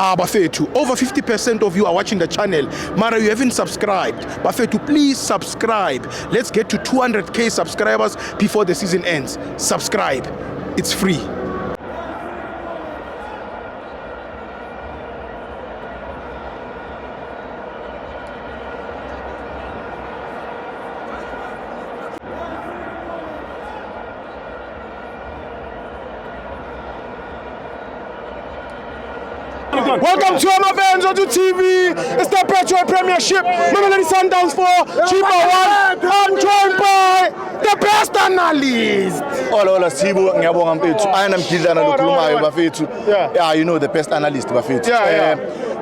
Bafethu, over 50% of you are watching the channel. Mara, you haven't subscribed. Bafethu, please subscribe. Let's get to 200k subscribers before the season ends. Subscribe. It's free. Welcome to Amavens on TV. It's the Petrol Premiership. Mamelodi Sundowns for Chipa One. I'm joined by the best analyst. Hola Sibo, ngiyabonga mfethu. Ayana mgidlana lokhulumayo bafethu. Yeah, you know the best analyst bafethu.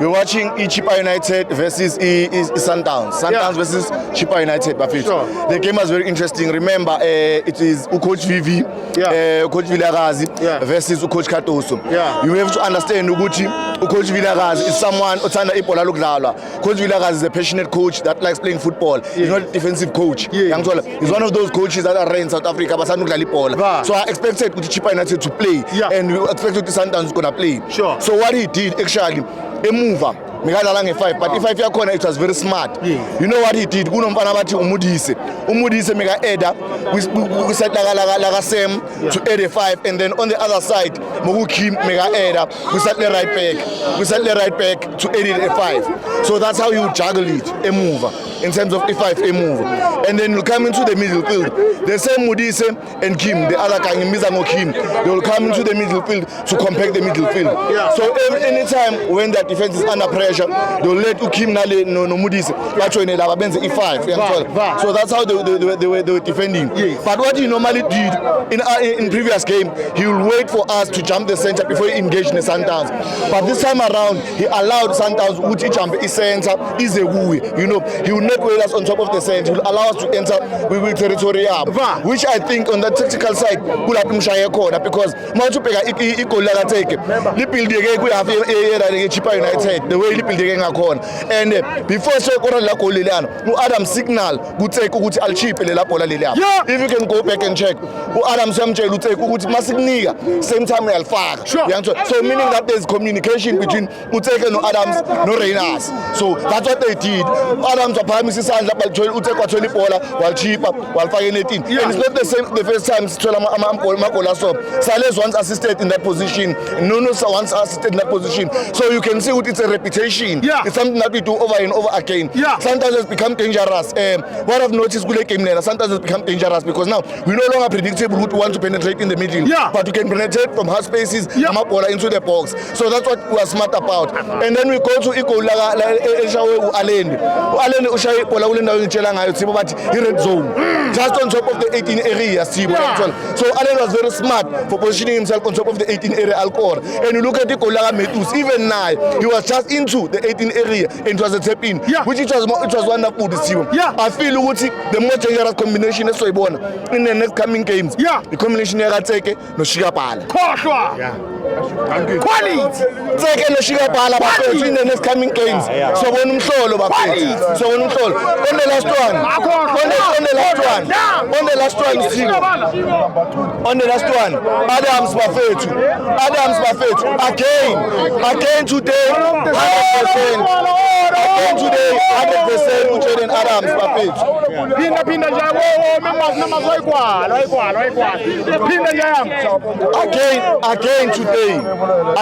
We're watching Chipa United versus Sundowns. Sundowns versus Chipa United bafethu. The game was very interesting. Remember, it is Coach Vivi, Coach Vilakazi versus Coach Katoso. You have to understand ukuthi Coach Vilakazi is someone othanda ibhola lokudlala. Coach Vilakazi is a passionate coach that likes playing football. He's not a defensive coach. He's one of those coaches that are in South Africa but bathanda ukudlala ibhola. So I expected Chipa United to play and we expected Sundowns is going to play. So what he did actually, a mover. Mikadlala nge5 but if yakhona it was very smart. You know what he did? Kunomfana bathi umudise mega eda we set like Sam to 85 and then on the other side Mokukim mega eda we set the right back to 85. So that's how you juggle it, a mover in terms of if a move, and then you come into the middle field. The same Mudise and Kim, the other guy Mizango Kim, they will come into the middle field to compact the middle field. So anytime when that defense is under pressure, they will let Ukim Nale no Mudise E5. So that's how they were defending. But what he normally did in previous game, he will wait for us to jump the center before he engaged the Sundowns. But this time around, he allowed Sundowns to jump the center, is a woo. You know, he will not wait us on top of the center. He will allow us to enter with territory up, which I think on the tactical side could have been shy because Machupega equal take the building we have Chipa United the way the building and before so Adam signal would take Al Chip if you can go back and check Adam Samche would take Masigniga same time Al Fag. So meaning that there's communication between Uteke and Adams no Reinas. So that's what they did. Adams Mrs. Sandla Uteke Pola while cheaper while fighting 18. And it's not the first time Makola Sales once assisted in that position. Nuno once assisted in that position. So you can see it's a reputation. It's something that we do over and over again. Sometimes it's become dangerous. What I've noticed sometimes it's become dangerous because now we no longer predictable who want to penetrate in the middle. But you can penetrate from hard spaces into the box. So that's what we are smart about. And then we go to red zone. Just on top of the 18 area. So Allen was very smart for positioning himself on top of the 18 area Alcor. And you look at the Kolaga Metus, even now, he was just into the 18 area and it was a tap in, which it was wonderful to see. I feel the most dangerous combination is in the next coming games. The combination is take no Shigapala. Quality! Take no Shigapala in the next coming games. So when you so when you on the last one, Adams Bafethu again today 100%. Today 100% Jordan Adams Bafethu.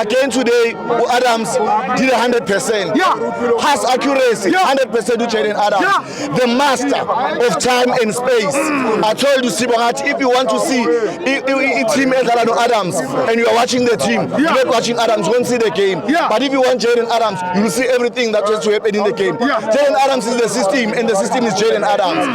Again today Adams did 100%. Has accuracy 100% to Jordan Adams. The master of time and space. I told you Sibongat, if you want to see team Adams and you are watching the team, you're not watching Adams, you won't see the game. But if you want Jordan Adams, you will see everything that has to happen in the game. Jordan Adams is the system and the system is Jordan Adams.